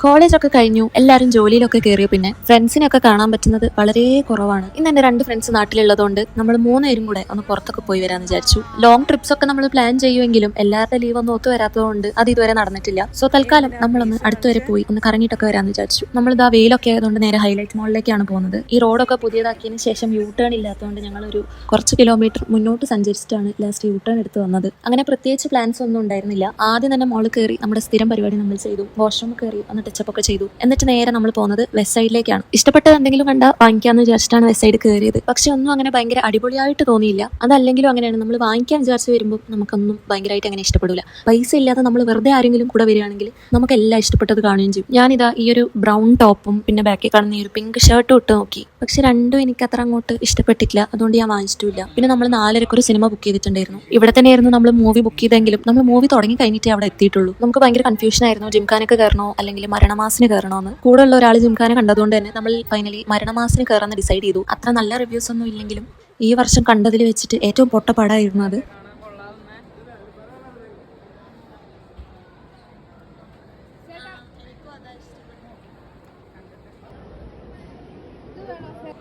കോളേജൊക്കെ കഴിഞ്ഞു, എല്ലാവരും ജോലിയിലൊക്കെ കയറിയ പിന്നെ ഫ്രണ്ട്സിനൊക്കെ കാണാൻ പറ്റുന്നത് വളരെ കുറവാണ്. ഇന്ന് എൻ്റെ 2 ഫ്രണ്ട്സ് നാട്ടിലുള്ളതുകൊണ്ട് നമ്മൾ 3 പേരും കൂടെ ഒന്ന് പുറത്തൊക്കെ പോയി വരാന്ന് വിചാരിച്ചു. ലോങ് ട്രിപ്സ് ഒക്കെ നമ്മൾ പ്ലാൻ ചെയ്യുമെങ്കിലും എല്ലാവരുടെ ലീവ് ഒന്നും ഒത്തു വരാത്തതുകൊണ്ട് അത് ഇതുവരെ നടന്നിട്ടില്ല. സോ തൽക്കാലം നമ്മളൊന്ന് അടുത്തുവരെ പോയി ഒന്ന് കറങ്ങിയിട്ടൊക്കെ വരാന്ന് വിചാരിച്ചു. നമ്മളിതാ വെയിലൊക്കെ ആയതുകൊണ്ട് നേരെ ഹൈലൈറ്റ് മോളിലേക്കാണ് പോകുന്നത്. ഈ റോഡൊക്കെ പുതിയതാക്കിയതിന് ശേഷം യൂ ടേൺ ഇല്ലാത്തതുകൊണ്ട് ഞങ്ങളൊരു കുറച്ച് കിലോമീറ്റർ മുന്നോട്ട് സഞ്ചരിച്ചിട്ടാണ് ലാസ്റ്റ് യൂ ടേൺ എടുത്ത് വന്നത്. അങ്ങനെ പ്രത്യേകിച്ച് പ്ലാൻസ് ഒന്നും ഉണ്ടായിരുന്നില്ല. ആദ്യം തന്നെ മോള് കയറി നമ്മുടെ സ്ഥിരം പരിപാടി നമ്മൾ ചെയ്തു. വാഷ്റൂം കയറി ഒന്ന് ടച്ചപ്പ് ഒക്കെ ചെയ്തു. എന്നിട്ട് നേരെ നമ്മൾ പോകുന്നത് വെസ്റ്റ് സൈഡിലേക്കാണ്. ഇഷ്ടപ്പെട്ടത് എന്തെങ്കിലും കണ്ടാൽ വാങ്ങിക്കാന്ന് വിചാരിച്ചിട്ടാണ് വെസ്റ്റ് സൈഡ് കയറിയത്. പക്ഷെ ഒന്നും അങ്ങനെ ഭയങ്കര അടിപൊളിയായിട്ട് തോന്നിയില്ല. അതല്ലെങ്കിലും അങ്ങനെയാണ്, നമ്മൾ വാങ്ങിക്കാൻ വിചാരിച്ച് വരുമ്പോൾ നമുക്കൊന്നും ഭയങ്കരമായിട്ട് അങ്ങനെ ഇഷ്ടപ്പെടില്ല. പൈസ ഇല്ലാതെ നമ്മൾ വെറുതെ ആരെങ്കിലും കൂടെ വരികയാണെങ്കിൽ നമുക്ക് എല്ലാം ഇഷ്ടപ്പെട്ടത് കാണുകയും ചെയ്യും. ഞാനിതാ ഈ ഒരു ബ്രൗൺ ടോപ്പും പിന്നെ ബാക്കിൽ കാണുന്ന ഈ ഒരു പിങ്ക് ഷർട്ടും ഇട്ട് നോക്കി. പക്ഷെ രണ്ടും എനിക്ക് അത്ര അങ്ങോട്ട് ഇഷ്ടപ്പെട്ടിട്ടില്ല. അതുകൊണ്ട് ഞാൻ വാങ്ങിച്ചിട്ടില്ല. പിന്നെ നമ്മൾ 4:30 ഒരു സിനിമ ബുക്ക് ചെയ്തിട്ടുണ്ടായിരുന്നു. ഇവിടെ തന്നെയായിരുന്നു നമ്മൾ മൂവി ബുക്ക് ചെയ്തെങ്കിലും നമ്മൾ മൂവി തുടങ്ങി കഴിഞ്ഞിട്ടേ അവിടെ എത്തിയിട്ടുള്ളൂ. നമുക്ക് ഭയങ്കര കൺഫ്യൂഷൻ ആയിരുന്നു, ജിംഖാനക്ക് കയറണോ അല്ലെങ്കിൽ മരണമാസിന് കയറണോന്ന്. കൂടെ ഉള്ള ഒരാൾ ജിംഖാന കണ്ടതുകൊണ്ട് തന്നെ നമ്മൾ ഫൈനലി മരണമാസിന് കയറാന്ന് ഡിസൈഡ് ചെയ്തു. അത്ര നല്ല റിവ്യൂസ് ഒന്നും ഇല്ലെങ്കിലും ഈ വർഷം കണ്ടതിൽ വെച്ചിട്ട് ഏറ്റവും പൊട്ടപ്പാടായിരുന്നു അത്.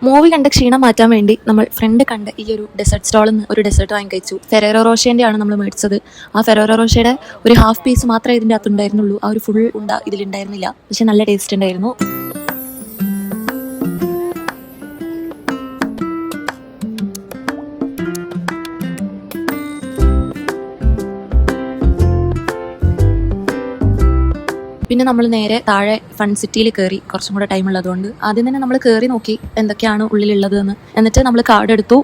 മൂവി കണ്ട ക്ഷീണം മാറ്റാൻ വേണ്ടി നമ്മൾ ഫ്രണ്ട് കണ്ട ഈ ഒരു ഡെസേർട്ട് സ്റ്റോളിൽ നിന്ന് ഒരു ഡെസേർട്ട് വാങ്ങി കഴിച്ചു. ഫെറേറോ റോഷേൻ്റെ ആണ് നമ്മൾ മേടിച്ചത്. ആ ഫെറേറോ റോഷയുടെ ഒരു ഹാഫ് പീസ് മാത്രമേ ഇതിൻ്റെ അകത്തുണ്ടായിരുന്നുള്ളൂ. ആ ഒരു ഫുൾ ഇതിലുണ്ടായിരുന്നില്ല. പക്ഷെ നല്ല ടേസ്റ്റ് ഉണ്ടായിരുന്നു. പിന്നെ നമ്മൾ നേരെ താഴെ ഫൺ സിറ്റിയിൽ കയറി. കുറച്ചും കൂടെ ടൈം ഉള്ളതുകൊണ്ട് ആദ്യം തന്നെ നമ്മൾ കയറി നോക്കി എന്തൊക്കെയാണ് ഉള്ളിലുള്ളത് എന്ന്. എന്നിട്ട് നമ്മൾ കാർഡ് എടുത്തു.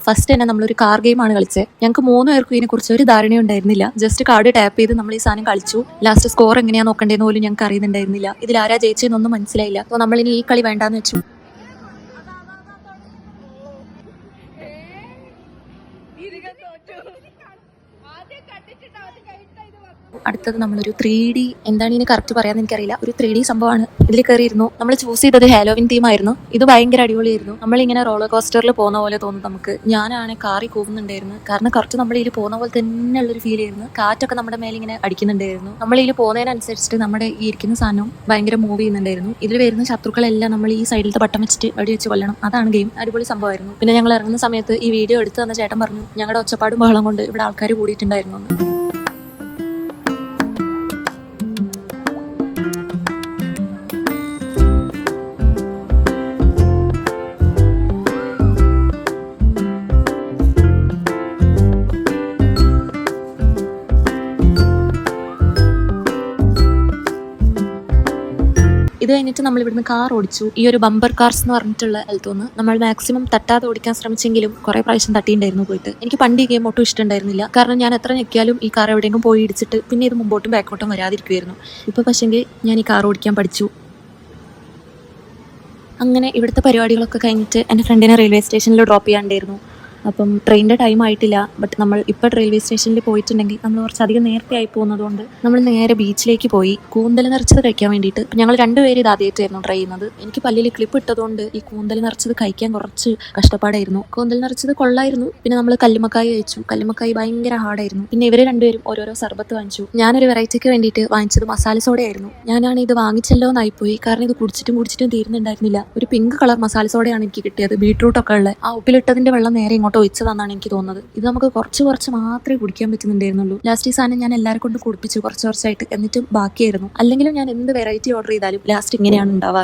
ഫസ്റ്റ് തന്നെ നമ്മളൊരു കാർ ഗെയിമാണ് കളിച്ചത്. ഞങ്ങൾക്ക് 3 പേർക്കും ഇതിനെക്കുറിച്ച് ഒരു ധാരണയും ഉണ്ടായിരുന്നില്ല. ജസ്റ്റ് കാർഡ് ടാപ്പ് ചെയ്ത് നമ്മൾ ഈ സാധനം കളിച്ചു. ലാസ്റ്റ് സ്കോർ എങ്ങനെയാണ് നോക്കേണ്ടതെന്ന് പോലും ഞങ്ങൾക്ക് അറിയുന്നുണ്ടായിരുന്നില്ല. ഇതിൽ ആരാ ജയിച്ചതെന്നൊന്നും മനസ്സിലായില്ല. അപ്പോൾ നമ്മളിനി ഈ കളി വേണ്ടാന്ന് വെച്ചു. അടുത്തത് നമ്മളൊരു 3D, എന്താണ് ഇതിന് കറക്റ്റ് പറയാന്ന് എനിക്കറിയില്ല, ഒരു 3D സംഭവമാണ്. ഇതിൽ കയറിയിരുന്നു. നമ്മൾ ചൂസ് ചെയ്തത് ഹാലോവിൻ തീം ആയിരുന്നു. ഇത് ഭയങ്കര അടിപൊളിയായിരുന്നു. നമ്മളിങ്ങനെ റോളർ കോസ്റ്ററിൽ പോകുന്ന പോലെ തോന്നും നമുക്ക്. ഞാനാണ് കാറി കൂവുന്നുണ്ടായിരുന്നു. കാരണം കുറച്ച് നമ്മൾ ഇതിൽ പോകുന്ന പോലെ തന്നെയുള്ളൊരു ഫീൽ ആയിരുന്നു. കാറ്റൊക്കെ നമ്മുടെ മേലെ ഇങ്ങനെ അടിക്കുന്നുണ്ടായിരുന്നു. നമ്മൾ ഇതിൽ പോകുന്നതിനനുസരിച്ചിട്ട് നമ്മുടെ ഈ ഇരിക്കുന്ന സാധനവും ഭയങ്കര മൂവ് ചെയ്യുന്നുണ്ടായിരുന്നു. ഇതിൽ വരുന്ന ശത്രുക്കളെല്ലാം നമ്മൾ ഈ സൈഡിലത്തെ ബട്ടൺ വെച്ചിട്ട് വെച്ച് കൊല്ലണം. അതാണ് ഗെയിം. അടിപൊളി സംഭവമായിരുന്നു. പിന്നെ ഞങ്ങൾ ഇറങ്ങുന്ന സമയത്ത് ഈ വീഡിയോ എടുത്ത് തന്ന ചേട്ടൻ പറഞ്ഞു ഞങ്ങളുടെ ഒച്ചപ്പാടും ബഹളം കൊണ്ട് ഇവിടെ ആൾക്കാർ കൂടിയിട്ടുണ്ടായിരുന്നു എന്ന്. ഇത് കഴിഞ്ഞിട്ട് നമ്മൾ ഇവിടുന്ന് കാർ ഓടിച്ചു. ഈ ഒരു ബമ്പർ കാർസ് എന്ന് പറഞ്ഞിട്ടുള്ള സ്ഥലത്തുനിന്ന് നമ്മൾ മാക്സിമം തട്ടാതെ ഓടിക്കാൻ ശ്രമിച്ചെങ്കിലും കുറെ പ്രാവശ്യം തട്ടിയിട്ടുണ്ടായിരുന്നു പോയിട്ട്. എനിക്ക് പണ്ട് ഈ ഗെയിം ഒട്ടും ഇഷ്ടമുണ്ടായിരുന്നില്ല. കാരണം ഞാൻ എത്ര ഞെക്കിയാലും ഈ കാർ എവിടെയെങ്കിലും പോയി ഇടിച്ചിട്ട് പിന്നെ ഇത് മുമ്പോട്ടും ബാക്കോട്ടും വരാതിരിക്കുമായിരുന്നു. ഇപ്പോൾ പക്ഷെങ്കിൽ ഞാൻ ഈ കാർ ഓടിക്കാൻ പഠിച്ചു. അങ്ങനെ ഇവിടുത്തെ പരിപാടികളൊക്കെ കഴിഞ്ഞിട്ട് എൻ്റെ ഫ്രണ്ടിനെ റെയിൽവേ സ്റ്റേഷനിൽ ഡ്രോപ്പ് ചെയ്യാണ്ടായിരുന്നു. അപ്പം ട്രെയിനിൻ്റെ ടൈം ആയിട്ടില്ല. ബട്ട് നമ്മൾ ഇപ്പോൾ റെയിൽവേ സ്റ്റേഷനിൽ പോയിട്ടുണ്ടെങ്കിൽ നമ്മൾ കുറച്ചധികം നേരത്തെ ആയി പോകുന്നതുകൊണ്ട് നമ്മൾ നേരെ ബീച്ചിലേക്ക് പോയി കൂന്തൽ നിറച്ചത് കഴിക്കാൻ വേണ്ടിയിട്ട്. ഞങ്ങൾ 2 പേര് ഇത് ആദ്യമായിട്ടായിരുന്നു ട്രൈ ചെയ്യുന്നത്. എനിക്ക് പല്ലിൽ ക്ലിപ്പ് ഇട്ടതുകൊണ്ട് ഈ കൂന്തൽ നിറച്ചത് കഴിക്കാൻ കുറച്ച് കഷ്ടപ്പാടായിരുന്നു. കൂന്തൽ നിറച്ചത് കൊള്ളായിരുന്നു. പിന്നെ നമ്മൾ കല്ലുമക്കായി കഴിച്ചു. കല്ലുമക്കായി ഭയങ്കര ഹാർഡായിരുന്നു. പിന്നെ ഇവർ 2 പേരും ഓരോരോ സർബത്ത് വാങ്ങിച്ചു. ഞാനൊരു വെറൈറ്റിക്ക് വേണ്ടിയിട്ട് വാങ്ങിച്ചത് മസാല സോഡയായിരുന്നു. ഞാനാണ് ഇത് വാങ്ങിച്ചല്ലോ എന്നായിപ്പോയി. കാരണം ഇത് കുടിച്ചിട്ടും തീരുന്നുണ്ടായിരുന്നില്ല. ഒരു പിങ്ക് കളർ മസാല സോഡയാണ് എനിക്ക് കിട്ടിയത്. ബീട്രൂട്ടൊക്കെ ഉള്ള ആ ഉപ്പിലിട്ടതിൻ്റെ വെള്ളം നേരെ ഇങ്ങോട്ട് ഒഴിച്ചതാണെന്നാണ് എനിക്ക് തോന്നുന്നത്. ഇത് നമുക്ക് കുറച്ച് മാത്രമേ കുടിക്കാൻ പറ്റുന്നുണ്ടായിരുന്നുള്ളൂ. ലാസ്റ്റ് ഈ സാധനം ഞാൻ എല്ലാവരെ കൊണ്ട് കുടിപ്പിച്ചു കുറച്ചായിട്ട്. എന്നിട്ടും ബാക്കിയായിരുന്നു. അല്ലെങ്കിലും ഞാൻ എന്ത് വെറൈറ്റി ഓർഡർ ചെയ്താലും ലാസ്റ്റ് ഇങ്ങനെയാണ് ഉണ്ടാവാറ്.